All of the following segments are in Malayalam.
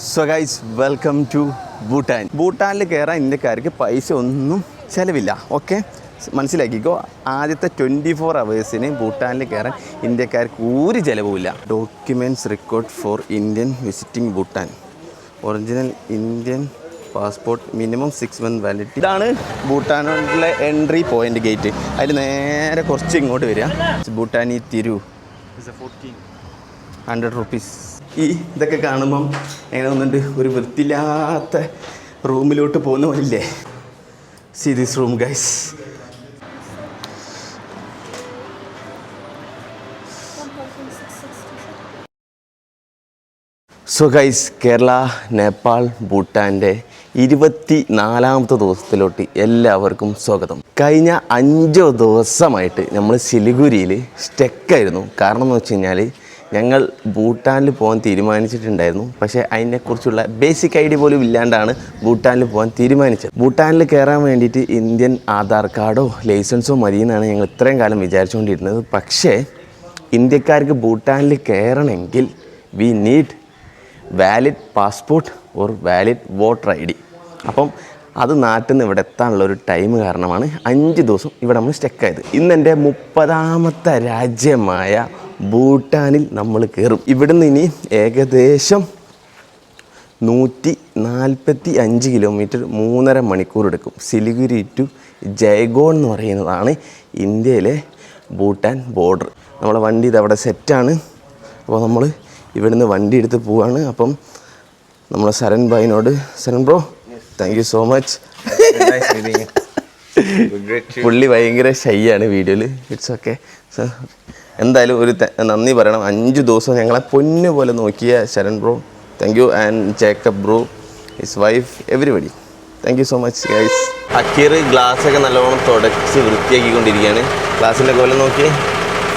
So guys welcome to Bhutan. ഭൂട്ടാനിൽ കയറാൻ ഇന്ത്യക്കാർക്ക് പൈസ ഒന്നും ചിലവില്ല. ഓക്കെ, മനസ്സിലാക്കിക്കോ. ആദ്യത്തെ 24 hours ഭൂട്ടാനിൽ കയറാൻ ഇന്ത്യക്കാർക്ക് ഒരു ചിലവുമില്ല. Documents record for Indian visiting Bhutan. Original Indian passport, minimum 6 months validity. ഇതാണ് ഭൂട്ടാനിലെ എൻട്രി പോയിൻ്റ് ഗേറ്റ്. അതിൽ നേരെ കുറച്ച് ഇങ്ങോട്ട് വരിക. ഭൂട്ടാനി തിരു 100 rupees. ഈ ഇതൊക്കെ കാണുമ്പം എങ്ങനെ തോന്നുന്നുണ്ട്, ഒരു വൃത്തിയില്ലാത്ത റൂമിലോട്ട് പോകുന്ന പോലില്ലേ? See this room guys. So guys, Kerala, Nepal, ഭൂട്ടാൻ്റെ 24ാമത്തെ ദിവസത്തിലോട്ട് എല്ലാവർക്കും സ്വാഗതം. കഴിഞ്ഞ 5 ദിവസമായിട്ട് നമ്മൾ സിലിഗുരിയിൽ സ്റ്റക്കായിരുന്നു. കാരണം എന്ന് വെച്ച് കഴിഞ്ഞാൽ ഞങ്ങൾ ഭൂട്ടാനിൽ പോകാൻ തീരുമാനിച്ചിട്ടുണ്ടായിരുന്നു. പക്ഷേ അതിനെക്കുറിച്ചുള്ള ബേസിക് ഐഡിയ പോലും ഇല്ലാണ്ടാണ് ഭൂട്ടാനിൽ പോകാൻ തീരുമാനിച്ചത്. ഭൂട്ടാനിൽ കയറാൻ വേണ്ടിയിട്ട് ഇന്ത്യൻ ആധാർ കാർഡോ ലൈസൻസോ മതിയെന്നാണ് ഞങ്ങൾ ഇത്രയും കാലം വിചാരിച്ചുകൊണ്ടിരുന്നത്. പക്ഷേ ഇന്ത്യക്കാർക്ക് ഭൂട്ടാനിൽ കയറണമെങ്കിൽ we need valid passport or valid voter ID. അപ്പം അത് നാട്ടിൽ നിന്ന് ഇവിടെ എത്താനുള്ള ഒരു ടൈം കാരണമാണ് 5 ദിവസം ഇവിടെ നമ്മൾ സ്റ്റക്കായത്. ഇന്നെൻ്റെ 30ാമത്തെ രാജ്യമായ ഭൂട്ടാനിൽ നമ്മൾ കയറും. ഇവിടുന്ന് ഇനി ഏകദേശം 145 കിലോമീറ്റർ 3.5 മണിക്കൂർ എടുക്കും. സിലിഗുരി ടു ജയ്ഗോൺ എന്ന് പറയുന്നതാണ് ഇന്ത്യയിലെ ഭൂട്ടാൻ ബോർഡർ. നമ്മളെ വണ്ടി ഇതവിടെ സെറ്റാണ്. അപ്പോൾ നമ്മൾ ഇവിടുന്ന് വണ്ടി എടുത്ത് പോവാണ്. അപ്പം നമ്മളെ സരൺ ഭായിനോട്, Saran bro thank you so much. പുള്ളി ഭയങ്കര ഷൈയാണ് വീഡിയോയിൽ. It's okay. എന്തായാലും ഒരു നന്ദി പറയണം. 5 ദിവസം ഞങ്ങളെ പൊന്നു പോലെ നോക്കിയ Sharan bro, thank you. And Jacob bro, his wife, everybody, thank you so much guys. Akeer ഗ്ലാസ്സൊക്കെ നല്ലോണം തുടച്ച് വൃത്തിയാക്കിക്കൊണ്ടിരിക്കുകയാണ്. ഗ്ലാസിൻ്റെ കോലം നോക്കി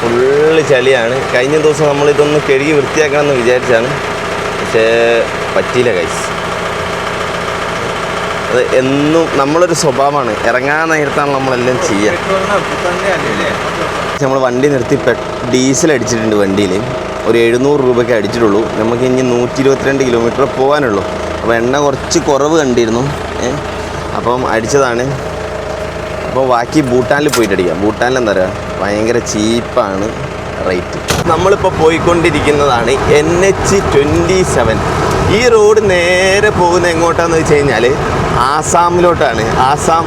ഫുള്ള് ചളിയാണ്. കഴിഞ്ഞ ദിവസം നമ്മളിതൊന്ന് കഴുകി വൃത്തിയാക്കണമെന്ന് വിചാരിച്ചാണ്, പക്ഷേ പറ്റിയില്ല ഗൈസ്. അത് എന്നും നമ്മളൊരു സ്വഭാവമാണ്, ഇറങ്ങാൻ നേരത്താണ് നമ്മളെല്ലാം ചെയ്യുക. നമ്മൾ വണ്ടി നിർത്തി ഡീസൽ അടിച്ചിട്ടുണ്ട് വണ്ടിയിൽ. ഒരു 700 രൂപയ്ക്ക് അടിച്ചിട്ടുള്ളൂ. നമുക്ക് ഇനി 122 കിലോമീറ്റർ പോകാനുള്ളൂ. അപ്പോൾ എണ്ണ കുറച്ച് കുറവ് കണ്ടിരുന്നു, അപ്പം അടിച്ചതാണ്. അപ്പോൾ ബാക്കി ഭൂട്ടാനിൽ പോയിട്ട് അടിക്കാം. ഭൂട്ടാനിൽ എന്താ പറയുക, ഭയങ്കര ചീപ്പാണ് റേറ്റ്. നമ്മളിപ്പോൾ പോയിക്കൊണ്ടിരിക്കുന്നതാണ് NH27. ഈ റോഡ് നേരെ പോകുന്നത് എങ്ങോട്ടാന്ന് വെച്ച് കഴിഞ്ഞാൽ ആസാമിലോട്ടാണ്. ആസാം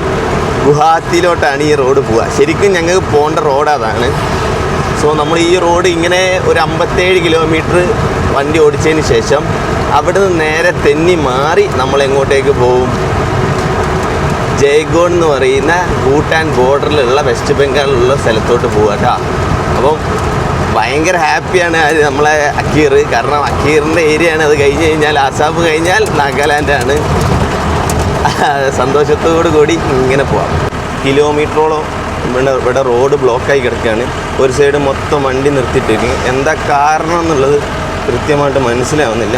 ഗുവാഹത്തിയിലോട്ടാണ് ഈ റോഡ് പോവുക. ശരിക്കും ഞങ്ങൾക്ക് പോകേണ്ട റോഡ് അതാണ്. സോ നമ്മൾ ഈ റോഡ് ഇങ്ങനെ ഒരു 57 കിലോമീറ്റർ വണ്ടി ഓടിച്ചതിന് ശേഷം അവിടെ നിന്ന് നേരെ തെന്നി മാറി നമ്മൾ എങ്ങോട്ടേക്ക് പോവും? ജയ്ഗോൺ എന്ന് പറയുന്ന ഭൂട്ടാൻ ബോർഡറിലുള്ള വെസ്റ്റ് ബംഗാളിലുള്ള സ്ഥലത്തോട്ട് പോകാം. അപ്പം ഭയങ്കര ഹാപ്പിയാണ് നമ്മളെ അക്കീർ. കാരണം അക്കീറിൻ്റെ ഏരിയയാണ്. അത് കഴിഞ്ഞ് കഴിഞ്ഞാൽ ആസാം കഴിഞ്ഞാൽ നാഗാലാൻഡാണ്. സന്തോഷത്തോടു കൂടി ഇങ്ങനെ പോവാം. കിലോമീറ്ററോളം ഇവിടെ റോഡ് ബ്ലോക്കായി കിടക്കുകയാണ്. ഒരു സൈഡ് മൊത്തം വണ്ടി നിർത്തിയിട്ടിരിക്കും. എന്താ കാരണം എന്നുള്ളത് കൃത്യമായിട്ട് മനസ്സിലാവുന്നില്ല.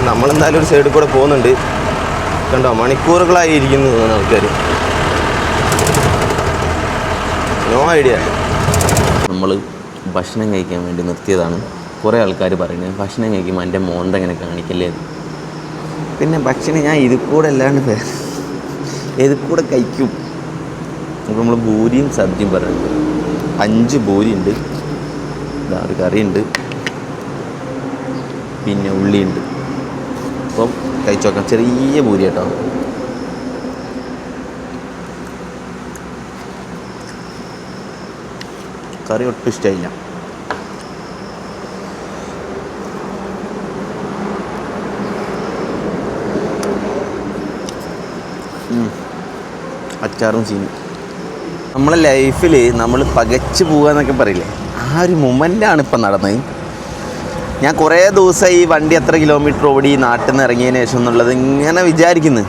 നമ്മളെന്തായാലും ഒരു സൈഡിൽ കൂടെ പോകുന്നുണ്ട്. കണ്ടോ, മണിക്കൂറുകളായി ഇരിക്കുന്നു ആൾക്കാർ. No idea. നമ്മൾ ഭക്ഷണം കഴിക്കാൻ വേണ്ടി നിർത്തിയതാണ്. കുറേ ആൾക്കാർ പറയുന്നത് ഭക്ഷണം കഴിക്കുമ്പോൾ എൻ്റെ മോന്ത എങ്ങനെ കാണിക്കല്ലേ. പിന്നെ ഭക്ഷണം ഞാൻ ഇതിൽ കൂടെ അല്ലാണ്ട് ഇതിൽ കൂടെ കഴിക്കും. അപ്പോൾ നമ്മൾ പൂരിയും സബ്ജിയും പറയുന്നുണ്ട്. 5 പൂരി ഉണ്ട്, ഇതാ ഒരു കറിയുണ്ട്, പിന്നെ ഉള്ളിയുണ്ട്. അപ്പം കഴിച്ചു നോക്കാം. ചെറിയ പൂരി കേട്ടോ. കറി ഒട്ടും ഇഷ്ടമായില്ല. അച്ചാറും ചീനി. നമ്മളെ ലൈഫിൽ നമ്മൾ പകച്ച് പോകുക എന്നൊക്കെ പറയില്ലേ, ആ ഒരു മൊമെൻ്റാണ് ഇപ്പം നടന്നത്. ഞാൻ കുറേ ദിവസമായി ഈ വണ്ടി എത്ര കിലോമീറ്റർ ഓടി നാട്ടിൽ നിന്ന് ഇറങ്ങിയതിന് ശേഷം എന്നുള്ളത് ഇങ്ങനെ വിചാരിക്കുന്നു.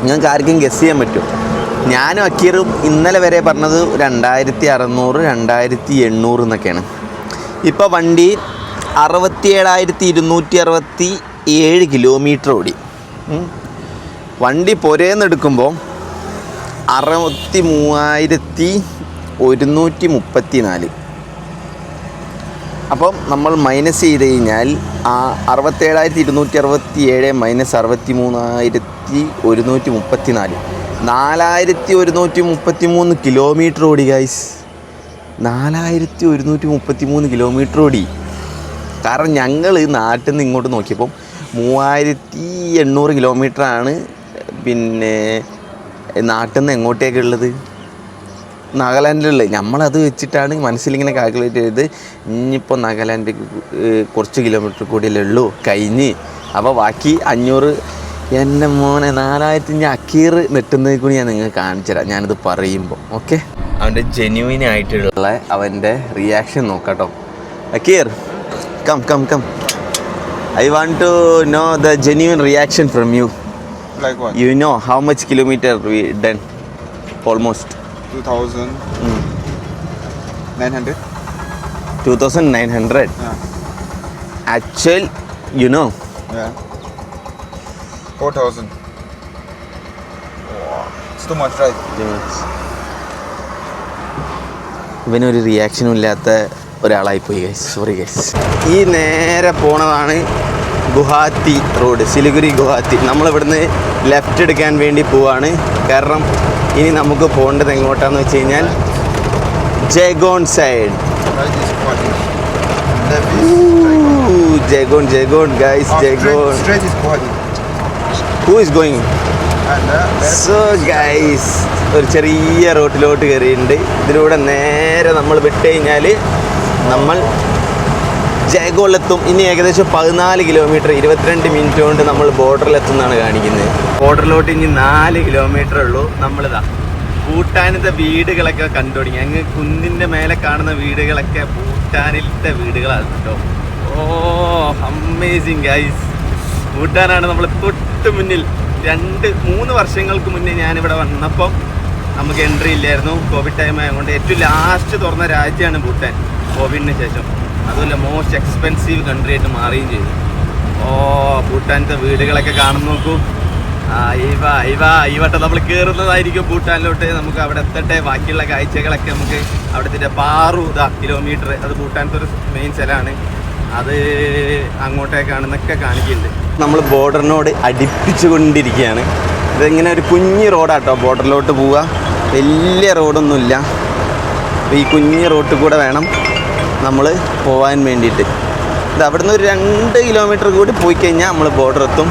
ഞങ്ങൾക്ക് ആർക്കും ഗസ് ചെയ്യാൻ പറ്റും. ഞാനും അക്കീറും ഇന്നലെ വരെ പറഞ്ഞത് 2600 2800 എന്നൊക്കെയാണ്. ഇപ്പോൾ വണ്ടി 67,267 കിലോമീറ്റർ ഓടി. വണ്ടി പുരേന്നെടുക്കുമ്പോൾ 63,134. അപ്പം നമ്മൾ മൈനസ് ചെയ്ത് കഴിഞ്ഞാൽ 67,267 മൈനസ് 63,134 4,133 കിലോമീറ്റർ ഓടി ഗൈസ്. 4,133 കിലോമീറ്റർ ഓടി. കാരണം ഞങ്ങൾ നാട്ടിൽ നിന്ന് ഇങ്ങോട്ട് നോക്കിയപ്പം 3,800 കിലോമീറ്ററാണ് പിന്നെ നാട്ടിൽ നിന്ന് എങ്ങോട്ടേക്കുള്ളത്, നാഗാലാൻഡിലുള്ളത്. നമ്മളത് വെച്ചിട്ടാണ് മനസ്സിലിങ്ങനെ കാൽക്കുലേറ്റ് ചെയ്ത് ഇനിയിപ്പോൾ നാഗാലാൻഡ് കുറച്ച് കിലോമീറ്റർ കൂടിയല്ലേ ഉള്ളൂ കഴിഞ്ഞ്. അപ്പോൾ ബാക്കി 500 എൻ്റെ മോനെ 4,000 ഞാൻ അക്കീർ നെട്ടുന്നതിൽ കൂടി ഞാൻ നിങ്ങൾക്ക് കാണിച്ചു തരാം ഞാനിത് പറയുമ്പോൾ. ഓക്കെ, അവൻ്റെ ജെന്യുവിൻ ആയിട്ടുള്ള അവൻ്റെ റിയാക്ഷൻ നോക്കാട്ടോ. Akeer, come come come, I want to know the genuine reaction from you. Like what? You know how much kilometer we done? Almost 2,900. 2,900. Yeah. Actual, you know. Yeah. 4,000. It's too much, right? ഇവനൊരു റിയാക്ഷനും ഇല്ലാത്ത ഒരാളായിപ്പോയി ഗൈസ്. Sorry guys. ഈ നേരെ പോണതാണ് ഗുവാഹത്തി റോഡ്, സിലിഗുരി ഗുവാഹത്തി. നമ്മളിവിടുന്ന് ലെഫ്റ്റ് എടുക്കാൻ വേണ്ടി പോവാണ്. കാരണം ഇനി നമുക്ക് പോകേണ്ടത് എങ്ങോട്ടാന്ന് വെച്ച് കഴിഞ്ഞാൽ Jaigaon side. Right is Guwahati. Left is Jaigaon Jaigaon guys, Jaigaon. Straight is Guwahati. Who is going? And left. So guys, ഒരു ചെറിയ റോട്ടിലോട്ട് കയറിയിട്ടുണ്ട്. ഇതിലൂടെ നേരെ നമ്മൾ വിട്ട് കഴിഞ്ഞാൽ നമ്മൾ ജയ്ഗോണിലെത്തും. ഇനി ഏകദേശം 14 കിലോമീറ്റർ 22 മിനിറ്റ് കൊണ്ട് നമ്മൾ ബോർഡറിലെത്തുന്നതാണ് കാണിക്കുന്നത്. ബോർഡറിലോട്ട് ഇനി 4 കിലോമീറ്റർ ഉള്ളൂ. നമ്മളിതാ ഭൂട്ടാനിലത്തെ വീടുകളൊക്കെ കണ്ടു തുടങ്ങി. അങ്ങ് കുന്നിൻ്റെ മേലെ കാണുന്ന വീടുകളൊക്കെ ഭൂട്ടാനിലത്തെ വീടുകളാണ് കേട്ടോ. ഓ അമേസിങ് ഗൈസ്. ഭൂട്ടാനാണ് നമ്മൾ തൊട്ട് മുന്നിൽ. 2-3 വർഷങ്ങൾക്ക് മുന്നേ ഞാനിവിടെ വന്നപ്പം നമുക്ക് എൻട്രി ഇല്ലായിരുന്നു, കോവിഡ് ടൈം ആയതുകൊണ്ട്. ഏറ്റവും ലാസ്റ്റ് തുറന്ന രാജ്യമാണ് ഭൂട്ടാൻ കോവിഡിന് ശേഷം. അതുമല്ല മോസ്റ്റ് എക്സ്പെൻസീവ് കൺട്രി ആയിട്ട് മാറുകയും ചെയ്തു. ഓ ഭൂട്ടാനത്തെ വീടുകളൊക്കെ കാണുന്ന നോക്കൂ. ഈ വട്ടം നമ്മൾ കയറുന്നതായിരിക്കും ഭൂട്ടാനിലോട്ട്. നമുക്ക് അവിടെ എത്തട്ടെ. ബാക്കിയുള്ള കാഴ്ചകളൊക്കെ നമുക്ക് അവിടുത്തെ പാറു കിലോമീറ്റർ, അത് ഭൂട്ടാനത്തെ ഒരു മെയിൻ സ്ഥലമാണ്. അത് അങ്ങോട്ടേക്കാണെന്നൊക്കെ കാണിക്കുന്നുണ്ട്. നമ്മൾ ബോർഡറിനോട് അടുപ്പിച്ചു കൊണ്ടിരിക്കുകയാണ്. ഇതിങ്ങനെ ഒരു കുഞ്ഞ് റോഡാട്ടോ ബോർഡറിലോട്ട് പോവുക. വലിയ റോഡൊന്നുമില്ല. അപ്പോൾ ഈ കുഞ്ഞ് റോട്ടിൽ കൂടെ വേണം നമ്മൾ പോകാൻ വേണ്ടിയിട്ട്. ഇത് അവിടുന്ന് ഒരു 2 കിലോമീറ്റർ കൂടി പോയി കഴിഞ്ഞാൽ നമ്മൾ ബോർഡർ എത്തും.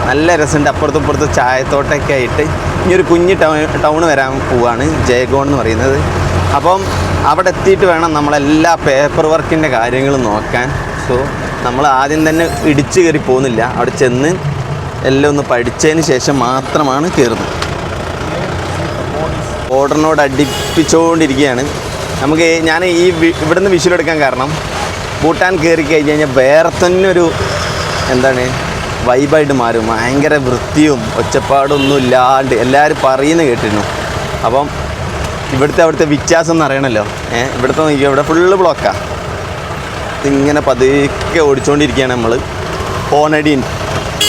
നല്ല രസമുണ്ട്. അപ്പുറത്തും ഇപ്പുറത്തും ചായത്തോട്ടൊക്കെ ആയിട്ട് ഇനി ഒരു കുഞ്ഞ് ടൗൺ വരാൻ പോവുകയാണ്, ജയ്ഗോൺ എന്ന് പറയുന്നത്. അപ്പം അവിടെ എത്തിയിട്ട് വേണം നമ്മളെല്ലാ പേപ്പർ വർക്കിൻ്റെ കാര്യങ്ങളും നോക്കാൻ. സോ നമ്മൾ ആദ്യം തന്നെ ഇടിച്ച് കയറി പോകുന്നില്ല. അവിടെ ചെന്ന് എല്ലാം ഒന്ന് പഠിച്ചതിന് ശേഷം മാത്രമാണ് കയറുന്നത്. ബോർഡറിനോട് അടുപ്പിച്ചുകൊണ്ടിരിക്കുകയാണ്. നമുക്ക് ഞാൻ ഈ ഇവിടുന്ന് വിഷ്വലെടുക്കാൻ കാരണം ഭൂട്ടാൻ കയറി കഴിഞ്ഞ് കഴിഞ്ഞാൽ വേറെ തന്നെ ഒരു എന്താണ് വൈബായിട്ട് മാറും. ഭയങ്കര വൃത്തിയും ഒച്ചപ്പാടൊന്നും ഇല്ലാണ്ട് എല്ലാവരും പറയുന്നത് കേട്ടിരുന്നു. അപ്പം അവിടുത്തെ വ്യത്യാസം എന്ന് അറിയണമല്ലോ. ഇവിടുത്തെ നോക്കിയോ, ഇവിടെ ഫുള്ള് ബ്ലോക്കാണ്. ഇങ്ങനെ പതുക്കെ ഓടിച്ചുകൊണ്ടിരിക്കുകയാണ് നമ്മൾ.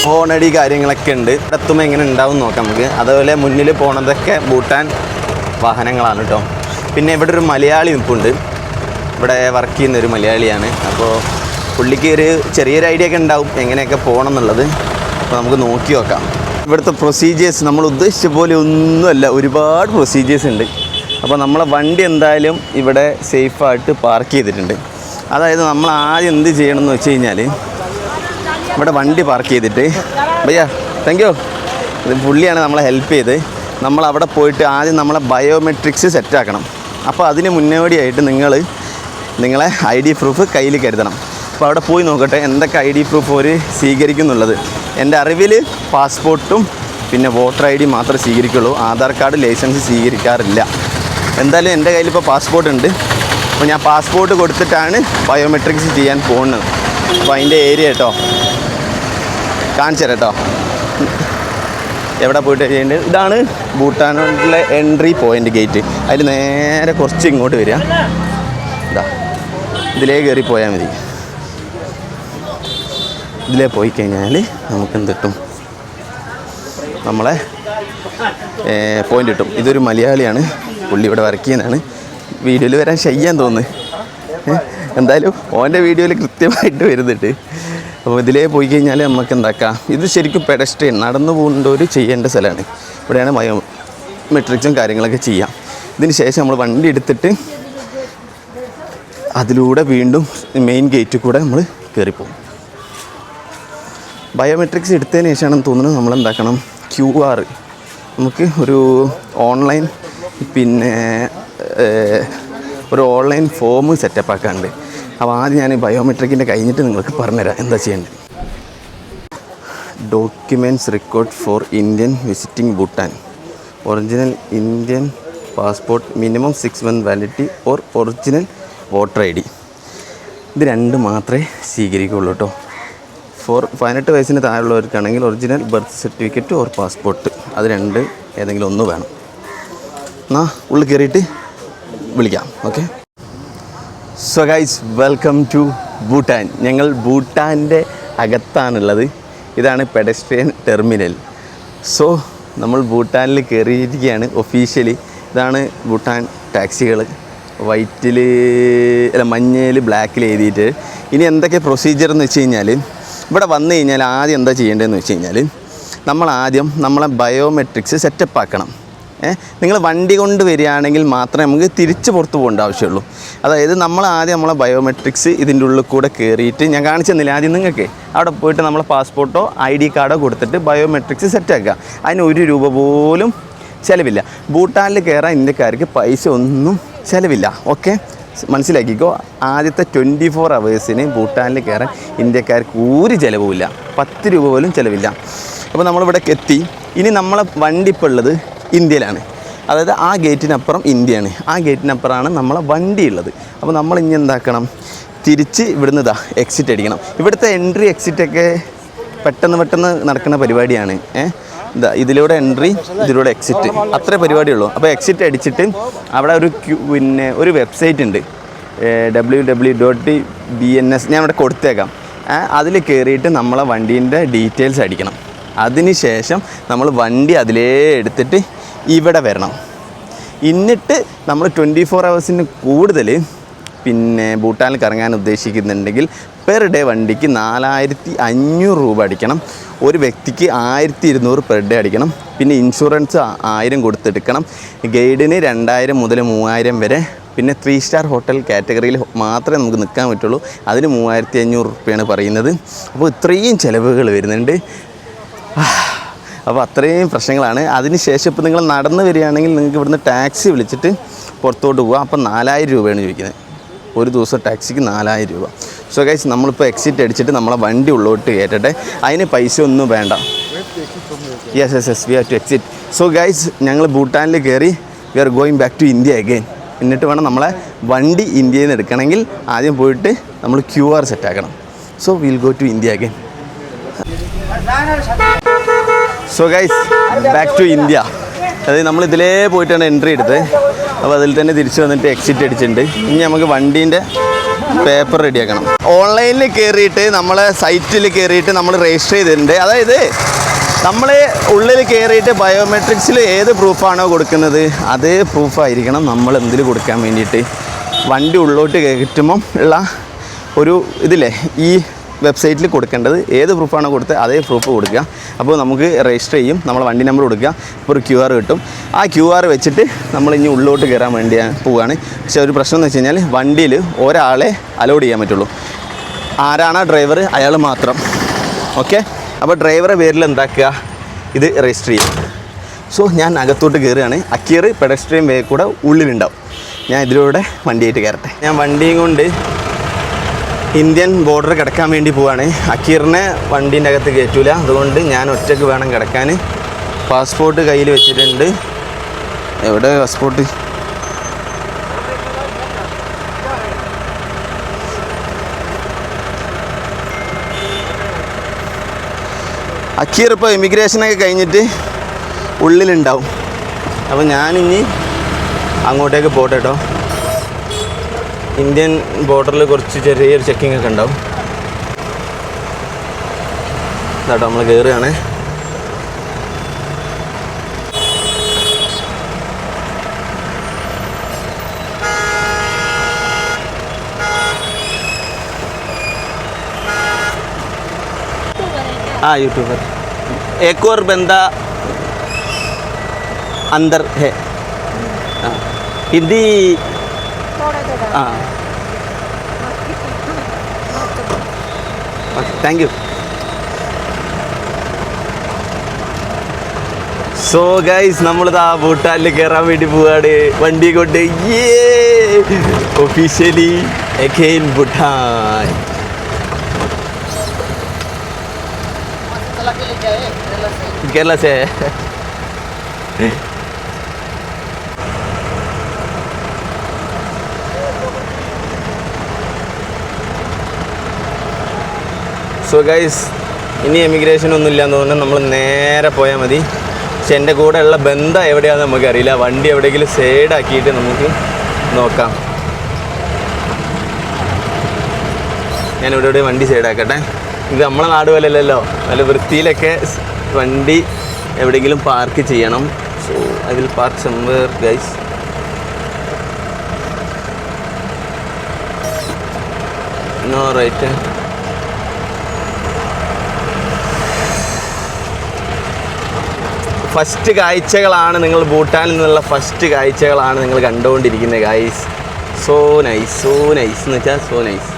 ഹോണടി കാര്യങ്ങളൊക്കെ ഉണ്ട്. ഇവിടെ എത്തുമ്പോൾ എങ്ങനെ ഉണ്ടാവും നോക്കാം നമുക്ക്. അതുപോലെ മുന്നിൽ പോണതൊക്കെ ഭൂട്ടാൻ വാഹനങ്ങളാണ് കേട്ടോ. പിന്നെ ഇവിടെ ഒരു മലയാളി നിൽപ്പുണ്ട്. ഇവിടെ വർക്ക് ചെയ്യുന്നൊരു മലയാളിയാണ്. അപ്പോൾ പുള്ളിക്ക് ഒരു ചെറിയൊരു ഐഡിയ ഒക്കെ ഉണ്ടാവും എങ്ങനെയൊക്കെ പോകണം എന്നുള്ളത്. അപ്പോൾ നമുക്ക് നോക്കി നോക്കാം. ഇവിടുത്തെ പ്രൊസീജിയേഴ്സ് നമ്മൾ ഉദ്ദേശിച്ച പോലെ ഒന്നുമല്ല, ഒരുപാട് പ്രൊസീജിയേഴ്സ് ഉണ്ട്. അപ്പോൾ നമ്മളെ വണ്ടി എന്തായാലും ഇവിടെ സേഫായിട്ട് പാർക്ക് ചെയ്തിട്ടുണ്ട്. അതായത് നമ്മൾ ആദ്യം എന്ത് ചെയ്യണം എന്ന് വെച്ച് കഴിഞ്ഞാൽ ഇവിടെ വണ്ടി പാർക്ക് ചെയ്തിട്ട് ഭയ്യ താങ്ക് യു, ഇത് പുള്ളിയാണ് നമ്മളെ ഹെൽപ്പ് ചെയ്ത്. നമ്മൾ അവിടെ പോയിട്ട് ആദ്യം നമ്മളെ ബയോമെട്രിക്സ് സെറ്റാക്കണം. അപ്പോൾ അതിന് മുന്നോടിയായിട്ട് നിങ്ങളെ ID പ്രൂഫ് കയ്യിൽ കരുതണം. അപ്പോൾ അവിടെ പോയി നോക്കട്ടെ എന്തൊക്കെ ID പ്രൂഫ് അവർ സ്വീകരിക്കുന്നുള്ളത്. എൻ്റെ അറിവിൽ പാസ്പോർട്ടും പിന്നെ വോട്ടർ ID മാത്രമേ സ്വീകരിക്കുള്ളൂ. ആധാർ കാർഡ്, ലൈസൻസ് സ്വീകരിക്കാറില്ല. എന്തായാലും എൻ്റെ കയ്യിലിപ്പോൾ പാസ്പോർട്ട് ഉണ്ട്. അപ്പോൾ ഞാൻ പാസ്പോർട്ട് കൊടുത്തിട്ടാണ് ബയോമെട്രിക്സ് ചെയ്യാൻ പോകുന്നത്. അപ്പോൾ അതിൻ്റെ ഏരിയ കേട്ടോ കാണിച്ചു തരാം കേട്ടോ, എവിടെ പോയിട്ട് ചെയ്യേണ്ടത്. ഇതാണ് ഭൂട്ടാനിലെ എൻട്രി പോയിൻ്റ് ഗേറ്റ്. അതിൽ നേരെ കുറച്ച് ഇങ്ങോട്ട് വരിക. ഇതാ ഇതിലേ കയറി പോയാൽ മതി. ഇതിലേ പോയി കഴിഞ്ഞാൽ നമുക്ക് എന്ത് കിട്ടും, നമ്മളെ പോയിൻ്റ് കിട്ടും. ഇതൊരു മലയാളിയാണ്, പുള്ളി ഇവിടെ വർക്ക് ചെയ്യുന്നതാണ്. വീഡിയോയിൽ വരാൻ ഷയ്യാൻ തോന്നുന്നു. എന്തായാലും ഓൻ്റെ വീഡിയോയിൽ കൃത്യമായിട്ട് വരുന്നുണ്ട്. അപ്പോൾ ഇതിലേ പോയി കഴിഞ്ഞാൽ നമുക്ക് എന്താക്കാം, ഇത് ശരിക്കും പെഡസ്ട്രിയൻ നടന്നു പോകുന്നവർ ചെയ്യേണ്ട സ്ഥലമാണ്. ഇവിടെയാണ് ബയോമെട്രിക്സും കാര്യങ്ങളൊക്കെ ചെയ്യാം. ഇതിന് ശേഷം നമ്മൾ വണ്ടി എടുത്തിട്ട് അതിലൂടെ വീണ്ടും മെയിൻ ഗേറ്റിൽ കൂടെ നമ്മൾ കയറിപ്പോകും. ബയോമെട്രിക്സ് എടുത്തതിന് ശേഷമാണെന്ന് തോന്നുന്നു നമ്മളെന്താക്കണം, QR നമുക്ക് ഒരു ഓൺലൈൻ ഒരു ഓൺലൈൻ ഫോം സെറ്റപ്പ് ആക്കാനുണ്ട്. അപ്പോൾ ആദ്യം ഞാൻ ബയോമെട്രിക്കിൻ്റെ കഴിഞ്ഞിട്ട് നിങ്ങൾക്ക് പറഞ്ഞുതരാം എന്താ ചെയ്യേണ്ടത്. Documents record for Indian visiting Bhutan, original Indian passport, minimum 6 months validity or original voter ID. ഇത് രണ്ട് മാത്രമേ സ്വീകരിക്കുകയുള്ളൂ കേട്ടോ. 18 വയസ്സിന് താഴെയുള്ളവർക്കാണെങ്കിൽ original birth certificate or passport, അത് രണ്ട് ഏതെങ്കിലും ഒന്ന് വേണം. എന്നാൽ ഉള്ളിൽ കയറിയിട്ട് വിളിക്കാം. Okay. So guys, welcome to Bhutan. ഞങ്ങൾ ഭൂട്ടാൻ്റെ അകത്താണുള്ളത്. ഇതാണ് പെഡസ്ട്രിയൻ ടെർമിനൽ. സോ നമ്മൾ ഭൂട്ടാനിൽ കയറിയിരിക്കുകയാണ് ഒഫീഷ്യലി. ഇതാണ് ഭൂട്ടാൻ ടാക്സികൾ, മഞ്ഞയിൽ ബ്ലാക്കിൽ എഴുതിയിട്ട്. ഇനി എന്തൊക്കെ പ്രൊസീജിയർ എന്ന് വെച്ച് കഴിഞ്ഞാൽ, ഇവിടെ വന്നു കഴിഞ്ഞാൽ ആദ്യം എന്താ ചെയ്യേണ്ടതെന്ന് വെച്ച് കഴിഞ്ഞാൽ, നമ്മളാദ്യം നമ്മളെ ബയോമെട്രിക്സ് സെറ്റപ്പ് ആക്കണം. നിങ്ങൾ വണ്ടി കൊണ്ട് വരികയാണെങ്കിൽ മാത്രമേ നമുക്ക് തിരിച്ച് പുറത്ത് പോകേണ്ട ആവശ്യമുള്ളൂ. അതായത് നമ്മൾ ആദ്യം നമ്മളെ ബയോമെട്രിക്സ് ഇതിൻ്റെ ഉള്ളിൽ കൂടെ കയറിയിട്ട്, ഞാൻ കാണിച്ചു തന്നില്ല ആദ്യം നിങ്ങൾക്ക്, അവിടെ പോയിട്ട് നമ്മളെ പാസ്പോർട്ടോ ID കാർഡോ കൊടുത്തിട്ട് ബയോമെട്രിക്സ് സെറ്റാക്കുക. അതിന് 1 രൂപ പോലും ചിലവില്ല. ഭൂട്ടാനിൽ കയറാൻ ഇന്ത്യക്കാർക്ക് പൈസ ഒന്നും ചിലവില്ല. ഓക്കെ, മനസ്സിലാക്കിക്കോ. ആദ്യത്തെ 24 hours ഭൂട്ടാനിൽ കയറാൻ ഇന്ത്യക്കാർക്ക് ഒരു ചിലവുമില്ല, 10 രൂപ പോലും ചിലവില്ല. അപ്പോൾ നമ്മളിവിടെ എത്തി. ഇനി നമ്മളെ വണ്ടി ഇപ്പോൾ ഉള്ളത് ഇന്ത്യയിലാണ്. അതായത് ആ ഗേറ്റിനപ്പുറം ഇന്ത്യയാണ്, ആ ഗേറ്റിനപ്പുറമാണ് നമ്മളെ വണ്ടി ഉള്ളത്. അപ്പോൾ നമ്മൾ ഇനി എന്താക്കണം, തിരിച്ച് ഇവിടുന്ന് എക്സിറ്റ് അടിക്കണം. ഇവിടുത്തെ എൻട്രി എക്സിറ്റൊക്കെ പെട്ടെന്ന് നടക്കുന്ന പരിപാടിയാണ്. ഇതിലൂടെ എൻട്രി, ഇതിലൂടെ എക്സിറ്റ്, അത്രേ പരിപാടിയുള്ളൂ. അപ്പോൾ എക്സിറ്റ് അടിച്ചിട്ട് അവിടെ ഒരു വെബ്സൈറ്റ് ഉണ്ട്, www.bns, ഞാൻ ഇവിടെ കൊടുത്തേക്കാം. അതിൽ കയറിയിട്ട് നമ്മളെ വണ്ടീൻ്റെ ഡീറ്റെയിൽസ് അടിക്കണം. അതിന് ശേഷം നമ്മൾ വണ്ടി അതിലേ എടുത്തിട്ട് ഇവിടെ വരണം. എന്നിട്ട് നമ്മൾ 24 hours കൂടുതൽ ഭൂട്ടാനിൽ കറങ്ങാൻ ഉദ്ദേശിക്കുന്നുണ്ടെങ്കിൽ പെർ ഡേ വണ്ടിക്ക് 4500 രൂപ അടിക്കണം. ഒരു വ്യക്തിക്ക് 1200 പെർ ഡേ അടിക്കണം. പിന്നെ ഇൻഷുറൻസ് 1000 കൊടുത്തെടുക്കണം. ഗൈഡിന് 2000 മുതൽ 3000 വരെ. പിന്നെ 3 star ഹോട്ടൽ കാറ്റഗറിയിൽ മാത്രമേ നമുക്ക് നിൽക്കാൻ പറ്റുള്ളൂ. അതിന് 3500 രൂപയാണ് പറയുന്നത്. അപ്പോൾ ഇത്രയും ചിലവുകൾ വരുന്നുണ്ട്. അപ്പോൾ അത്രയും പ്രശ്നങ്ങളാണ്. അതിന് ശേഷം ഇപ്പോൾ നിങ്ങൾ നടന്ന് വരികയാണെങ്കിൽ നിങ്ങൾക്ക് ഇവിടുന്ന് ടാക്സി വിളിച്ചിട്ട് പുറത്തോട്ട് പോകാം. അപ്പോൾ 4000 രൂപയാണ് ചോദിക്കുന്നത്. ഒരു ദിവസം ടാക്സിക്ക് 4000 രൂപ. സോ ഗൈസ്, നമ്മളിപ്പോൾ എക്സിറ്റ് അടിച്ചിട്ട് നമ്മളെ വണ്ടി ഉള്ളോട്ട് കയറ്റട്ടെ. അതിന് പൈസ ഒന്നും വേണ്ട. Yes we have to exit. So guys, ഞങ്ങൾ ഭൂട്ടാനിൽ കയറി, we are going back to India again. എന്നിട്ട് വേണം നമ്മളെ വണ്ടി ഇന്ത്യയിൽ നിന്ന് എടുക്കണമെങ്കിൽ ആദ്യം പോയിട്ട് നമ്മൾ QR സെറ്റാക്കണം. So will go to India again. So guys, back to India. അതായത് നമ്മൾ ഇതിലേ പോയിട്ടാണ് എൻട്രി എടുത്തത്. അപ്പോൾ അതിൽ തന്നെ തിരിച്ച് വന്നിട്ട് എക്സിറ്റ് അടിച്ചിട്ടുണ്ട്. ഇനി നമുക്ക് വണ്ടീൻ്റെ പേപ്പർ റെഡിയാക്കണം. ഓൺലൈനിൽ കയറിയിട്ട് നമ്മളെ സൈറ്റിൽ കയറിയിട്ട് നമ്മൾ രജിസ്റ്റർ ചെയ്തിട്ടുണ്ട്. അതായത് നമ്മൾ ഉള്ളിൽ കയറിയിട്ട് ബയോമെട്രിക്സിൽ ഏത് പ്രൂഫാണോ കൊടുക്കുന്നത് അതേ പ്രൂഫായിരിക്കണം നമ്മൾ എന്തിൽ കൊടുക്കാൻ വേണ്ടിയിട്ട്. വണ്ടി ഉള്ളോട്ട് കയറ്റുമ്പം ഉള്ള ഒരു ഇതില്ലേ, ഈ വെബ്സൈറ്റിൽ കൊടുക്കേണ്ടത് ഏത് പ്രൂഫാണോ കൊടുത്തത് അതേ പ്രൂഫ് കൊടുക്കുക. അപ്പോൾ നമുക്ക് രജിസ്റ്റർ ചെയ്യും, നമ്മൾ വണ്ടി നമ്പർ കൊടുക്കുക, അപ്പോൾ ഒരു QR കിട്ടും. ആ QR വെച്ചിട്ട് നമ്മൾ ഇനി ഉള്ളോട്ട് കയറാൻ വേണ്ടി പോവുകയാണ്. പക്ഷേ ഒരു പ്രശ്നം എന്ന് വെച്ച് കഴിഞ്ഞാൽ വണ്ടിയിൽ ഒരാളെ അലോഡ് ചെയ്യാൻ പറ്റുള്ളൂ. ആരാണോ ഡ്രൈവർ അയാൾ മാത്രം. ഓക്കെ, അപ്പോൾ ഡ്രൈവറെ പേരിൽ എന്താക്കുക, ഇത് രജിസ്റ്റർ ചെയ്യും. സോ ഞാൻ അകത്തോട്ട് കയറുകയാണ്. അക്കീർ പെഡസ്ട്രിയൻ വേ കൂടെ ഉള്ളിലുണ്ടാവും. ഞാൻ ഇതിലൂടെ വണ്ടിയായിട്ട് കയറട്ടെ. ഞാൻ വണ്ടിയും കൊണ്ട് ഇന്ത്യൻ ബോർഡർ കിടക്കാൻ വേണ്ടി പോവാണ്. അക്കീറിനെ വണ്ടീൻ്റെ അകത്ത് കയറ്റൂല, അതുകൊണ്ട് ഞാൻ ഒറ്റയ്ക്ക് വേണം കിടക്കാൻ. പാസ്പോർട്ട് കയ്യിൽ വെച്ചിട്ടുണ്ട്. എവിടെ പാസ്പോർട്ട്? അക്കീർ ഇപ്പോൾ ഇമിഗ്രേഷനൊക്കെ കഴിഞ്ഞിട്ട് ഉള്ളിലുണ്ടാവും. അപ്പോൾ ഞാനിനി അങ്ങോട്ടേക്ക് പോട്ടെ കേട്ടോ. ഇന്ത്യൻ ബോർഡറിൽ കുറച്ച് ചെറിയൊരു ചെക്കിംഗ് ഒക്കെ ഉണ്ടാവും. കേട്ടോ, നമ്മൾ കയറുകയാണ്. हाँ यूट्यूबर एक और बंदा अंदर है हाँ हिंदी हाँ താങ്ക് യു സോ ഗൈസ് നമ്മളിതാ ഭൂട്ടാനിൽ കയറാൻ വേണ്ടി പോവാണ് വണ്ടി കൊണ്ട് officially again Bhutan Kerala say so guys ഇനി എമിഗ്രേഷൻ ഒന്നും ഇല്ലയെന്ന് തോന്നുന്നു നമ്മൾ നേരെ പോയാൽ മതി പക്ഷെ എൻ്റെ കൂടെ ഉള്ള ബന്ധം എവിടെയാണെന്ന് നമുക്കറിയില്ല വണ്ടി എവിടെയെങ്കിലും സൈഡാക്കിയിട്ട് നമുക്ക് നോക്കാം ഞാൻ ഇവിടെ വണ്ടി സൈഡാക്കട്ടെ ഇത് നമ്മളെ നാട് പോലെയല്ലല്ലോ നല്ല വൃത്തിയിലൊക്കെ വണ്ടി എവിടെയെങ്കിലും പാർക്ക് ചെയ്യണം so I will park somewhere guys no right first കാഴ്ചകളാണ് നിങ്ങൾ ഭൂട്ടാനിൽ നിന്നുള്ള ഫസ്റ്റ് കാഴ്ചകളാണ് നിങ്ങൾ കണ്ടുകൊണ്ടിരിക്കുന്നത് ഗൈസ് സോ നൈസ് എന്ന് വെച്ചാൽ സോ നൈസ്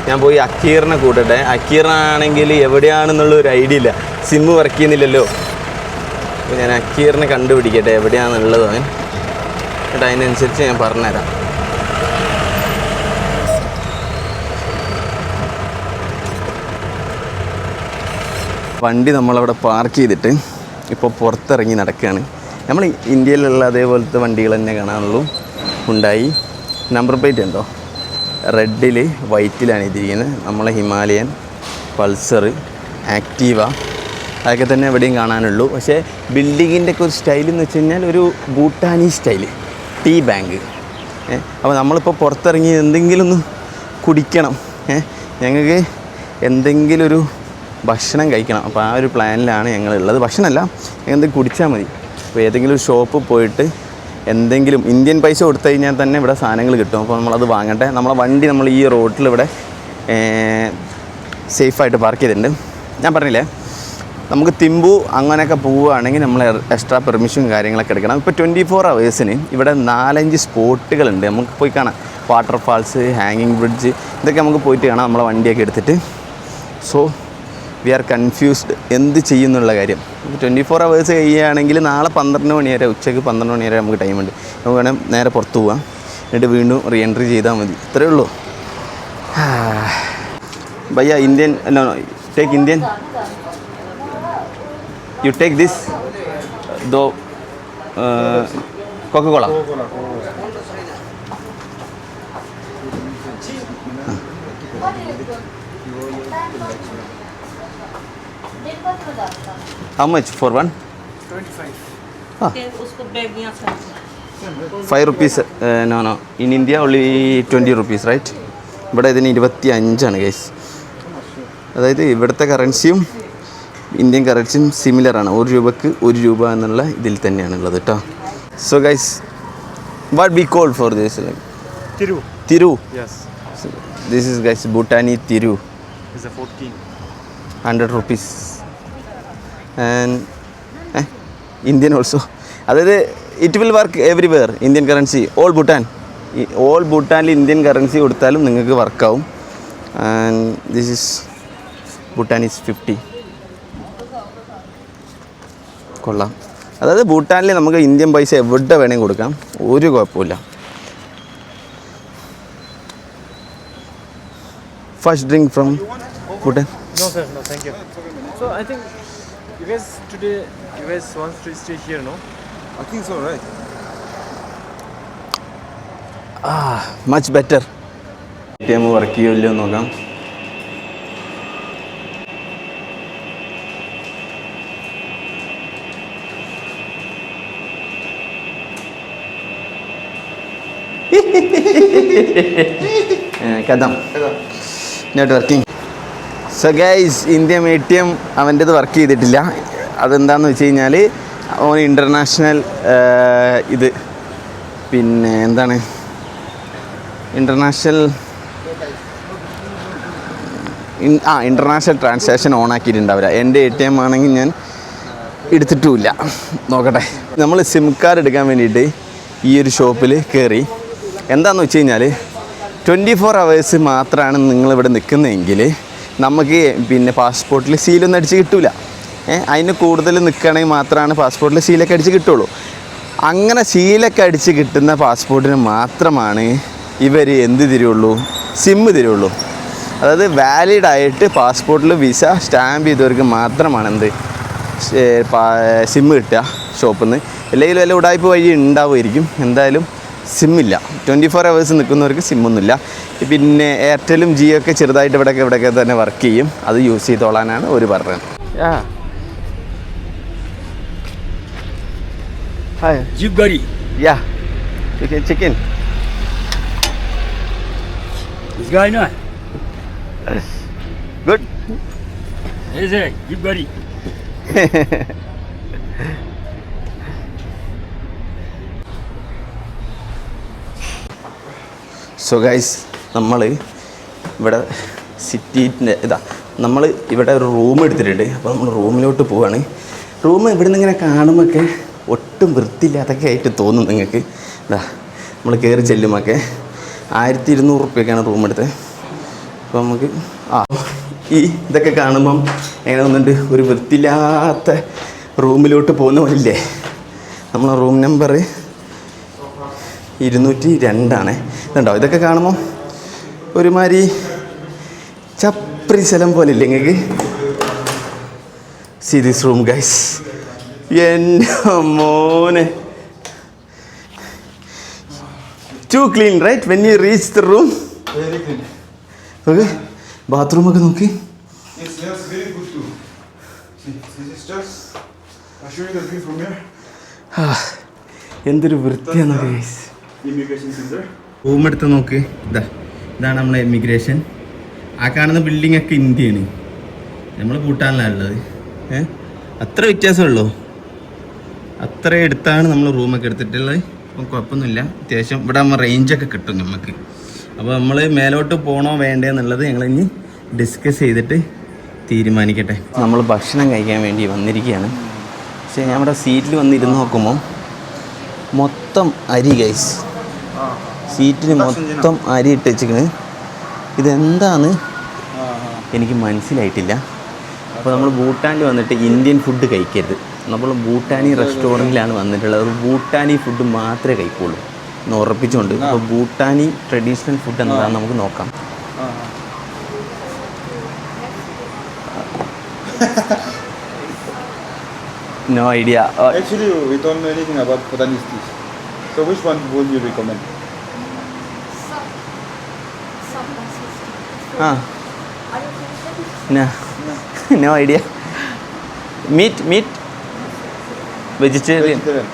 ഞാൻ പോയി അക്കീറിനെ കൂട്ടട്ടെ അക്കീറിനാണെങ്കിൽ എവിടെയാണെന്നുള്ള ഒരു ഐഡിയ ഇല്ല സിമ്മ് വർക്ക് ചെയ്യുന്നില്ലല്ലോ അപ്പോൾ ഞാൻ അക്കീറിനെ കണ്ടുപിടിക്കട്ടെ എവിടെയാണെന്നുള്ളത് അവൻ എന്നിട്ട് അതിനനുസരിച്ച് ഞാൻ പറഞ്ഞുതരാം വണ്ടി നമ്മളവിടെ പാർക്ക് ചെയ്തിട്ട് ഇപ്പോൾ പുറത്തിറങ്ങി നടക്കുകയാണ് നമ്മൾ ഇന്ത്യയിലുള്ള അതേപോലത്തെ വണ്ടികൾ തന്നെ കാണാനുള്ളൂ ഉണ്ടായി നമ്പർ പ്ലേറ്റ് ഉണ്ടോ റെഡിൽ വൈറ്റിലാണ് ഇതിരിക്കുന്നത് നമ്മളെ ഹിമാലയൻ പൾസർ ആക്റ്റീവ അതൊക്കെ തന്നെ എവിടെയും കാണാനുള്ളൂ പക്ഷേ ബിൽഡിങ്ങിൻ്റെ ഒക്കെ ഒരു സ്റ്റൈൽ എന്ന് വെച്ച് കഴിഞ്ഞാൽ ഒരു ഭൂട്ടാനി സ്റ്റൈല് ടീ ബാങ്ക് അപ്പോൾ നമ്മളിപ്പോൾ പുറത്തിറങ്ങി എന്തെങ്കിലും ഒന്ന് കുടിക്കണം ഞങ്ങൾക്ക് എന്തെങ്കിലും ഒരു ഭക്ഷണം കഴിക്കണം അപ്പോൾ ആ ഒരു പ്ലാനിലാണ് ഞങ്ങളുള്ളത് ഭക്ഷണമല്ല എന്തെങ്കിലും കുടിച്ചാൽ മതി അപ്പോൾ ഏതെങ്കിലും ഒരു ഷോപ്പ് പോയിട്ട് എന്തെങ്കിലും ഇന്ത്യൻ പൈസ കൊടുത്തു കഴിഞ്ഞാൽ തന്നെ ഇവിടെ സാധനങ്ങൾ കിട്ടും അപ്പോൾ നമ്മളത് വാങ്ങട്ടെ നമ്മളെ വണ്ടി നമ്മൾ ഈ റോഡിൽ ഇവിടെ സേഫായിട്ട് പാർക്ക് ചെയ്തിട്ടുണ്ട് ഞാൻ പറഞ്ഞില്ലേ നമുക്ക് തിമ്പു അങ്ങനെയൊക്കെ പോവുകയാണെങ്കിൽ നമ്മൾ എക്സ്ട്രാ പെർമിഷൻ കാര്യങ്ങളൊക്കെ എടുക്കണം ഇപ്പോൾ 24 hours ഇവിടെ 4-5 സ്പോട്ടുകളുണ്ട് നമുക്ക് പോയി കാണാം വാട്ടർഫാൾസ് ഹാങ്ങിങ് ബ്രിഡ്ജ് ഇതൊക്കെ നമുക്ക് പോയിട്ട് കാണാം നമ്മളെ വണ്ടിയൊക്കെ എടുത്തിട്ട് സോ വി ആർ കൺഫ്യൂസ്ഡ് എന്ത് ചെയ്യുന്നുള്ള കാര്യം 24 hours കഴിയുകയാണെങ്കിൽ നാളെ 12 മണി വരെ ഉച്ചയ്ക്ക് 12 മണി വരെ നമുക്ക് ടൈമുണ്ട് നമുക്ക് വേണം നേരെ പുറത്ത് പോവാം എന്നിട്ട് വീണ്ടും റീ എൻട്രി ചെയ്താൽ മതി ഇത്രയേ ഉള്ളൂ bhaiya Indian take Indian you take this though Coca-Cola How much for one? 25. Ah. उसको बैग यहाँ से 5 rupees. No. In India only 20 rupees, right? ഇവിടെ ഇതിന് 25 ഗൈസ് അതായത് ഇവിടുത്തെ കറൻസിയും ഇന്ത്യൻ കറൻസിയും സിമിലറാണ് 1 രൂപക്ക് 1 രൂപ എന്നുള്ള ഇതിൽ തന്നെയാണുള്ളത് കേട്ടോ so guys what we call for this തിരു yes this is guys Bhutani തിരു is 100 rupees and Indian also അതായത് it will work everywhere Indian currency all ഭൂട്ടാനിൽ ഇന്ത്യൻ കറൻസി കൊടുത്താലും നിങ്ങൾക്ക് വർക്കാവും and this is Bhutan is 50 കൊള്ളാം അതായത് ഭൂട്ടാനിൽ നമുക്ക് ഇന്ത്യൻ പൈസ എവിടെ വേണമെങ്കിൽ കൊടുക്കാം ഒരു കുഴപ്പമില്ല first drink from Bhutan No sir, no thank you. So I think you guys want to stay here, no? I think so, right? Much better ATM work ചെയ്യുമല്ലോ നോക്കാം കഥം not working so guys Indian ATM അവൻ്റേത് വർക്ക് ചെയ്തിട്ടില്ല അതെന്താണെന്ന് വെച്ച് കഴിഞ്ഞാൽ അവൻ ഇൻ്റർനാഷണൽ ഇത് പിന്നെ എന്താണ് ഇൻ്റർനാഷണൽ ഇൻ്റർനാഷണൽ ട്രാൻസാക്ഷൻ ഓൺ ആക്കിയിട്ടുണ്ടാവില്ല. എൻ്റെ ATM ആണെങ്കിൽ ഞാൻ എടുത്തിട്ടുമില്ല. നോക്കട്ടെ. നമ്മൾ സിം കാർഡ് എടുക്കാൻ വേണ്ടിയിട്ട് ഈ ഒരു ഷോപ്പിൽ കയറി. എന്താണെന്ന് വെച്ച് കഴിഞ്ഞാൽ 24 hours മാത്രമാണ് നിങ്ങളിവിടെ നിൽക്കുന്നതെങ്കിൽ നമുക്ക് പിന്നെ പാസ്പോർട്ടിൽ സീലൊന്നും അടിച്ച് കിട്ടില്ല. അതിന് കൂടുതൽ നിൽക്കുകയാണെങ്കിൽ മാത്രമാണ് പാസ്പോർട്ടിൽ സീലൊക്കെ അടിച്ച് കിട്ടുള്ളൂ. അങ്ങനെ സീലൊക്കെ അടിച്ച് കിട്ടുന്ന പാസ്പോർട്ടിന് മാത്രമാണ് ഇവർ എന്ത് തരുള്ളൂ, സിം തരുള്ളൂ. അതായത് വാലിഡായിട്ട് പാസ്പോർട്ടിൽ വിസ സ്റ്റാമ്പ് ചെയ്തവർക്ക് മാത്രമാണ് എന്ത് സിം കിട്ടുക ഷോപ്പിൽ നിന്ന്. അല്ലെങ്കിൽ വല്ല ഉടായ്പ വഴി ഉണ്ടാവുമായിരിക്കും. എന്തായാലും സിമ്മില്ല. 24 hours നിൽക്കുന്നവർക്ക് സിമ്മൊന്നുമില്ല. പിന്നെ എയർടെലും ജിയോ ഒക്കെ ചെറുതായിട്ട് ഇവിടെയൊക്കെ തന്നെ വർക്ക് ചെയ്യും. അത് യൂസ് ചെയ്തോളാനാണ് ഒരു പറഞ്ഞത്. Hi Jeep Gari. Chicken This guy no. Good. Is it Jeep Gari? So guys, നമ്മൾ ഇവിടെ സിറ്റീൻ്റെ നമ്മൾ ഇവിടെ ഒരു റൂം എടുത്തിട്ടുണ്ട്. അപ്പോൾ നമ്മൾ റൂമിലോട്ട് പോവുകയാണ്. റൂം ഇവിടെ നിന്ന് ഇങ്ങനെ കാണുമ്പോഴൊക്കെ ഒട്ടും വൃത്തിയില്ലാത്തൊക്കെ ആയിട്ട് തോന്നും നിങ്ങൾക്ക്. നമ്മൾ കയറി ചെല്ലുമൊക്കെ 1200 ഉറുപ്പ്യൊക്കെയാണ് റൂം എടുത്തത്. അപ്പോൾ നമുക്ക് ഇതൊക്കെ കാണുമ്പം എങ്ങനെ തോന്നുന്നുണ്ട്, ഒരു വൃത്തിയില്ലാത്ത റൂമിലോട്ട് പോകുന്ന പോലില്ലേ. നമ്മളെ റൂം നമ്പർ 202 ഇതുണ്ടോ. ഇതൊക്കെ കാണുമ്പോൾ ഒരുമാതിരി ചപ്രി സ്ഥലം പോലെ ഇല്ലേ നിങ്ങൾക്ക്. See this room guys. എൻ്റെ മോനെ, too clean right when you reach the room. Very clean. Okay, ബാത്റൂമൊക്കെ നോക്കി. It smells very good too. See, this is just. I'll show you the view from here. എന്തൊരു വൃത്തിയാണ് ഗൈസ്. Immigration center. റൂം എടുത്ത് നോക്ക്. ഇതാണ് നമ്മളെ ഇമിഗ്രേഷൻ. ആ കാണുന്ന ബിൽഡിംഗ് ഒക്കെ ഇന്ത്യയാണ്. നമ്മൾ ഭൂട്ടാനിലാണ് ഉള്ളത്. അത്ര വ്യത്യാസമുള്ളൂ. അത്ര എടുത്താണ് നമ്മൾ റൂമൊക്കെ എടുത്തിട്ടുള്ളത്. അപ്പം കുഴപ്പമൊന്നുമില്ല. അത്യാവശ്യം ഇവിടെ നമ്മൾ റേഞ്ചൊക്കെ കിട്ടും നമുക്ക്. അപ്പോൾ നമ്മൾ മേലോട്ട് പോകണോ വേണ്ടേ എന്നുള്ളത് ഞങ്ങളിനി ഡിസ്കസ് ചെയ്തിട്ട് തീരുമാനിക്കട്ടെ. നമ്മൾ ഭക്ഷണം കഴിക്കാൻ വേണ്ടി വന്നിരിക്കുകയാണ്. പക്ഷേ ഞാൻ ഇവിടെ സീറ്റിൽ വന്നിരുന്ന് നോക്കുമ്പോൾ മൊത്തം അരി ഗൈസ്. സീറ്റിന് മൊത്തം അരി ഇട്ട് വെച്ചിരിക്കണ്. ഇതെന്താണ് എനിക്ക് മനസ്സിലായിട്ടില്ല. അപ്പോൾ നമ്മൾ ഭൂട്ടാനിൽ വന്നിട്ട് ഇന്ത്യൻ ഫുഡ് കഴിക്കരുത്. നമ്മൾ ഭൂട്ടാനി റെസ്റ്റോറൻറ്റിലാണ് വന്നിട്ടുള്ളത്. ഭൂട്ടാനി ഫുഡ് മാത്രമേ കഴിക്കുള്ളൂ എന്ന് ഉറപ്പിച്ചുകൊണ്ട്. അപ്പോൾ ഭൂട്ടാനി ട്രഡീഷണൽ ഫുഡ് എന്താണെന്ന് നമുക്ക് നോക്കാം. No idea. Actually, we don't know anything about Bhutanese dish. So which one would you recommend? No idea. Meat. Vegetarian. Vegetarian.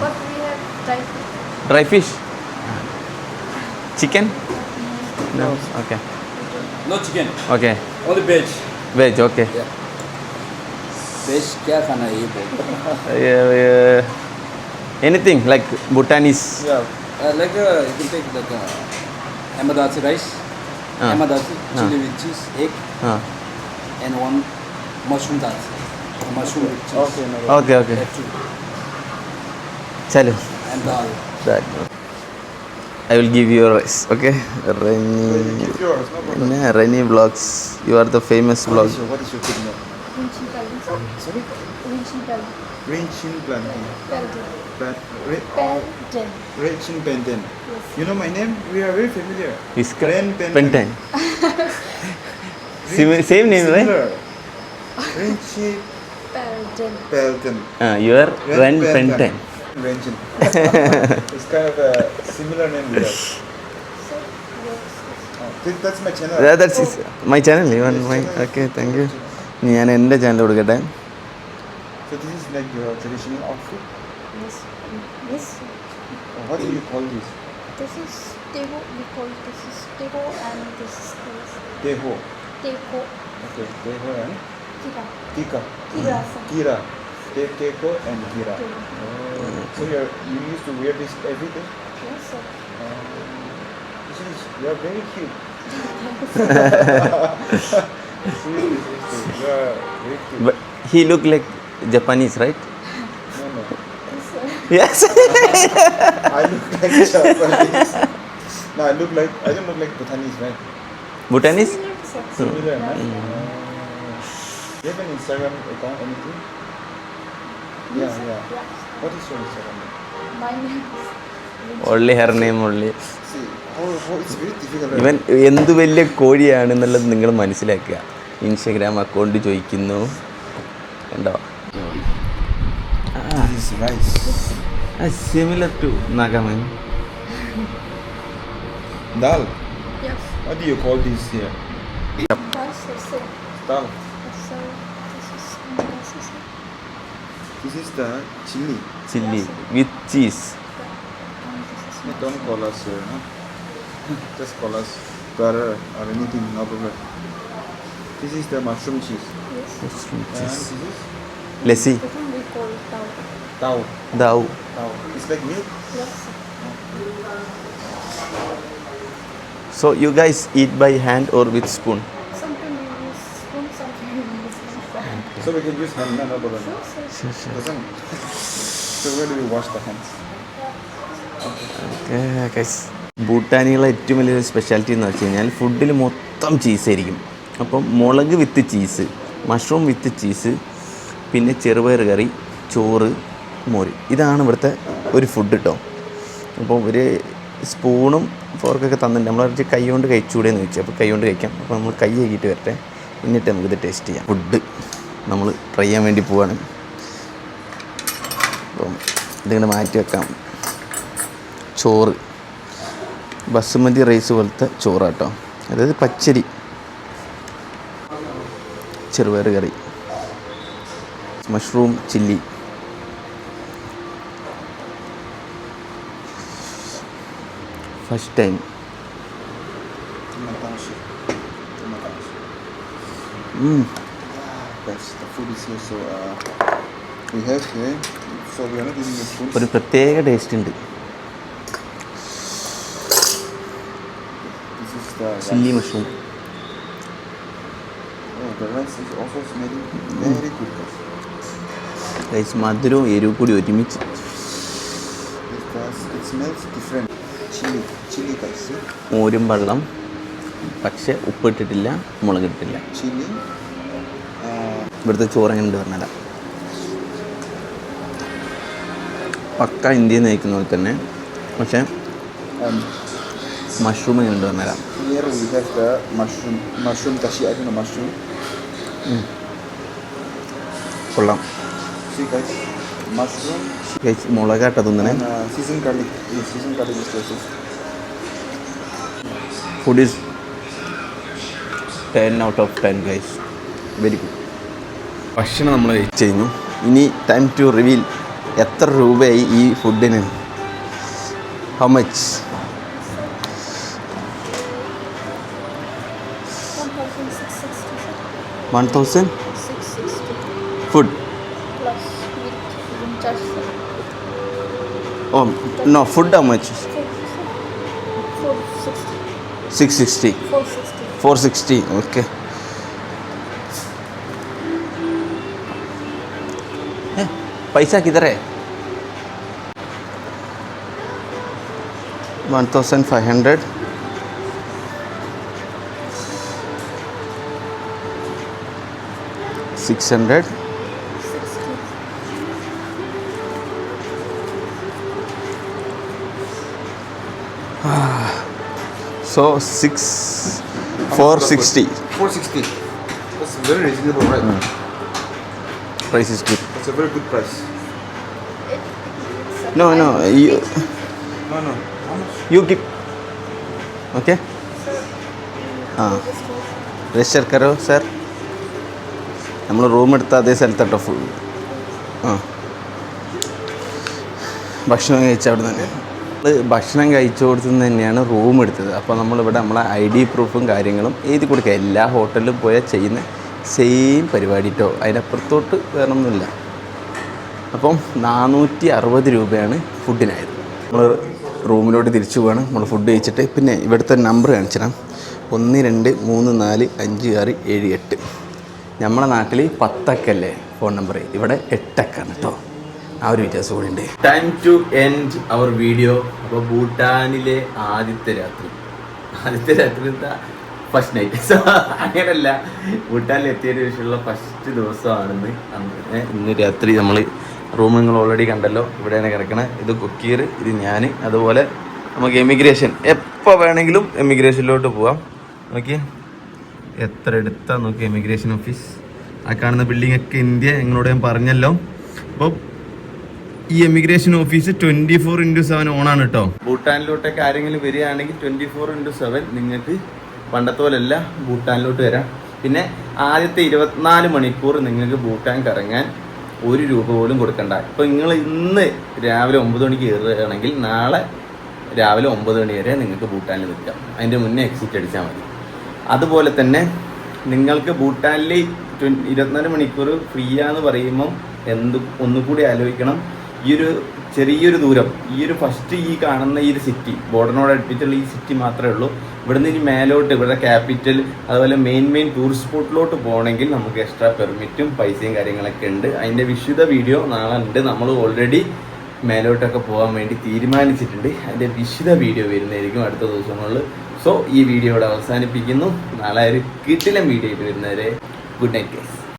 But we have Dry fish. Chicken? No. Okay. No chicken. Okay. Only veg. Veg. Okay. Veg क्या खाना है ये बोल. Anything like Bhutanese. Yeah. Like you can take like amadasi rice, amadasi chili with cheese, egg, and one mushroom dal. Mushroom with cheese. Okay. No. Okay. That too. Chalo. And dal. That. I will give you a rice. Okay. Reni. It's yours. No problem. Reni vlogs. You are the famous vlog. What is your food name? Sorry? Rinchin Plantain. Rinchin Plantain. You know my name? We are very familiar. Iska. Ren Penten. Same name, right? Rinchin Plantain. You are Ren Penten. Rinchin. It's kind of a similar name with us. That's my channel. That's my channel. You want my? Okay, thank you. ഞാൻ എൻ്റെ ചാനൽ കൊടുക്കട്ടെ. So this is like your traditional outfit? Yes. What do you call this? This is Teho. We call this is Teho and this is Teho. Teho. Okay, Teho and Kira. Kika. Kira. Kira. Teho and Kira. So you used to wear this every day? Yes, sir. This Please, you are very cute. Seriously, you are very cute. But he look like Japanese, right? No, no. Yes. I look like Japanese. No, I don't look like Bhutanese, right? Bhutanese? Similar, right? Do you have an Instagram account, anything? Yeah. What is your Instagram? My name is Only her name only. See, it's very difficult. ഇവൻ എന്ത് വലിയ കോഴിയാണെന്നുള്ളത് നിങ്ങൾ മനസ്സിലാക്കുക. ഇൻസ്റ്റഗ്രാം അക്കൗണ്ട് ചോദിക്കുന്നു കണ്ടോ? This is rice. Similar to നാഗാമൻ. Dal. yes. What do you call this here? Rice or so. Dal. So this is This is the chili. Chilli with cheese. Hey, don't call us here, huh? Just call us butter or anything, no problem. This is the mushroom cheese. yes. And this is lassi. The one we call tau. tau. ദാവു. Tau. It's like milk. Yes. So you guys eat by hand or with spoon? Sometimes we use spoon, sometimes we use knife. So we can use hand, no problem. So Doesn't. So where do we wash the hands? ഭൂട്ടാനികളെ ഏറ്റവും വലിയൊരു സ്പെഷ്യാലിറ്റി എന്ന് വെച്ച് കഴിഞ്ഞാൽ ഫുഡിൽ മൊത്തം ചീസായിരിക്കും. അപ്പം മുളക് വിത്ത് ചീസ്, മഷ്റൂം വിത്ത് ചീസ്, പിന്നെ ചെറുപയർ കറി, ചോറ്, മോര്, ഇതാണ് ഇവിടുത്തെ ഒരു ഫുഡ് കേട്ടോ. അപ്പോൾ ഒരു സ്പൂണും ഫോർക്കൊക്കെ തന്നിട്ടുണ്ട്. നമ്മൾ കൈ കൊണ്ട് കഴിച്ചുകൂടെയെന്ന് ചോദിച്ചു. അപ്പോൾ കൈ കൊണ്ട് കഴിക്കാം. അപ്പോൾ നമ്മൾ കൈ കഴുകിയിട്ട് വരട്ടെ, എന്നിട്ട് നമുക്കിത് ടേസ്റ്റ് ചെയ്യാം. ഫുഡ് നമ്മൾ ട്രൈ ചെയ്യാൻ വേണ്ടി പോവാണ്. അപ്പം ഇതിങ്ങനെ മാറ്റി വെക്കാം. ചോറ് ബസുമതി റൈസ് പോലത്തെ ചോറാട്ടോ, അതായത് പച്ചരി. ചെറുപയർ കറി, mushroom chilli, first time. Yes, the food is here. So we have here. So we are not using the spoon. ഒരു പ്രത്യേക ടേസ്റ്റ് ഉണ്ട്. This is the chilli rice. Mushroom. Oh, the rice is also smelling very good. Guys. Rice മധുരവും എരിവും കൂടി ഒരുമിച്ച്. It smells different. Chili guys. See? മോരും വെള്ളം, പക്ഷെ ഉപ്പിട്ടിട്ടില്ല, മുളകിട്ടില്ല. Chili. ഇവിടുത്തെ ചോറ് എങ്ങനെ ഉണ്ട് പറഞ്ഞാൽ പക്ക ഇന്ത്യയിൽ നിന്ന് കഴിക്കുന്ന പോലെ തന്നെ, പക്ഷേ മഷ്റൂം എങ്ങനെ ഉണ്ട് പറഞ്ഞാൽ Here we have the mushroom dashi. I don't know mushroom. കൊള്ളാം. See guys, mushroom മുളകാട്ട തിന്നണേ. and seasoned garlic. Yes, seasoned garlic is also. Food is 10 out of 10 guys, very good. ഭക്ഷണം നമ്മൾ കഴിച്ച് കഴിഞ്ഞു. ഇനി ടൈം ടു റിവീൽ എത്ര രൂപയായി ഈ ഫുഡിന്. How much? 1,660. 1,000 660 food. plus with even charge. Oh no, food how much? 460. 660. 460. 460. Okay. पैसा किधर है? 1,500. $600. 60. So 460. 460. That's very reasonable, right? Price is good. That's a very good price. No, you No. How much? you give. Okay. Register കരോ സർ. നമ്മൾ റൂം എടുത്ത അതേ സ്ഥലത്തട്ടോ ഫുൾ. ഭക്ഷണം കഴിച്ച അവിടെ തന്നെ ഭക്ഷണം കഴിച്ചു കൊടുത്തുനിന്ന് തന്നെയാണ് റൂം എടുത്തത്. അപ്പോൾ നമ്മളിവിടെ നമ്മളെ ID പ്രൂഫും കാര്യങ്ങളും എഴുതി കൊടുക്കുക. എല്ലാ ഹോട്ടലിലും പോയാൽ ചെയ്യുന്ന സെയിം പരിപാടി കേട്ടോ, അതിനപ്പുറത്തോട്ട് വേറൊന്നുമില്ല. അപ്പം 460 രൂപയാണ് ഫുഡിനായത്. നമ്മൾ റൂമിലോട്ട് തിരിച്ചു പോകണം. നമ്മൾ ഫുഡ് കഴിച്ചിട്ട് പിന്നെ ഇവിടുത്തെ നമ്പർ കാണിച്ചിടാം. 1 2 3 4 5 6 7 8. നമ്മുടെ നാട്ടിൽ 10 അക്കല്ലേ ഫോൺ നമ്പർ, ഇവിടെ 8 അക്കാണ് കേട്ടോ. ആ ഒരു വ്യത്യാസം കൂടി ഉണ്ട്. Time to end our video. അപ്പോൾ ഭൂട്ടാനിലെ ആദ്യത്തെ രാത്രി എന്താ ഫസ്റ്റ് നൈറ്റ്. സോ അങ്ങനെയല്ല, ഭൂട്ടാനിൽ എത്തിയതിന് ശേഷമുള്ള ഫസ്റ്റ് ദിവസമാണെന്ന്. ഇന്ന് രാത്രി നമ്മൾ റൂം നിങ്ങൾ ഓൾറെഡി കണ്ടല്ലോ, ഇവിടെയാണ് കിടക്കണത്. ഇത് കുക്കീർ, ഇത് ഞാൻ. അതുപോലെ നമുക്ക് എമിഗ്രേഷൻ എപ്പോൾ വേണമെങ്കിലും എമിഗ്രേഷനിലോട്ട് പോവാം. നോക്കി എത്ര എടുത്താൽ നോക്കി എമിഗ്രേഷൻ ഓഫീസ്. ആ കാണുന്ന ബിൽഡിംഗ് ഒക്കെ ഇന്ത്യ, നിങ്ങളോട് ഞാൻ പറഞ്ഞല്ലോ. അപ്പോൾ ഈ എമിഗ്രേഷൻ ഓഫീസ് 24/7 ഓണാണ് കേട്ടോ. ഭൂട്ടാനിലോട്ടൊക്കെ ആരെങ്കിലും വരികയാണെങ്കിൽ 24/7 നിങ്ങൾക്ക് പണ്ടത്തെ പോലെയല്ല ഭൂട്ടാനിലോട്ട് വരാം. പിന്നെ ആദ്യത്തെ 24 മണിക്കൂർ നിങ്ങൾക്ക് ഭൂട്ടാൻ കറങ്ങാൻ 1 രൂപ പോലും കൊടുക്കണ്ട. ഇപ്പോൾ നിങ്ങൾ ഇന്ന് രാവിലെ 9 മണിക്ക് കയറുകയാണെങ്കിൽ നാളെ രാവിലെ 9 മണി വരെ നിങ്ങൾക്ക് ഭൂട്ടാനിൽ നിൽക്കാം. അതിൻ്റെ മുന്നേ എക്സിറ്റ് അടിച്ചാൽ മതി. അതുപോലെ തന്നെ നിങ്ങൾക്ക് ഭൂട്ടാനിൽ 24 മണിക്കൂർ ഫ്രീ ആണെന്ന് പറയുമ്പം ഒന്നുകൂടി ആലോചിക്കണം. ഈ ഒരു ചെറിയൊരു ദൂരം, ഈ ഒരു ഫസ്റ്റ് ഈ കാണുന്ന ഈ ഒരു സിറ്റി, ബോർഡറിനോട് അടുപ്പിച്ചുള്ള ഈ സിറ്റി മാത്രമേ ഉള്ളൂ. ഇവിടുന്ന് ഇനി മേലോട്ട് ഇവിടെ ക്യാപിറ്റൽ അതുപോലെ മെയിൻ ടൂറിസ്റ്റ് സ്പോട്ടിലോട്ട് പോകണമെങ്കിൽ നമുക്ക് എക്സ്ട്രാ പെർമിറ്റും പൈസയും കാര്യങ്ങളൊക്കെ ഉണ്ട്. അതിൻ്റെ വിശദ വീഡിയോ നാളെ ഉണ്ട്. നമ്മൾ ഓൾറെഡി മേലോട്ടൊക്കെ പോകാൻ വേണ്ടി തീരുമാനിച്ചിട്ടുണ്ട്. അതിൻ്റെ വിശദ വീഡിയോ വരുന്നതായിരിക്കും അടുത്ത ദിവസങ്ങളിൽ. സോ ഈ വീഡിയോ ഇവിടെ അവസാനിപ്പിക്കുന്നു. നാളെ ഒരു കിടിലൻ വീഡിയോ ആയിട്ട് വരുന്നവരെ ഗുഡ് നൈറ്റ് ഗൈസ്.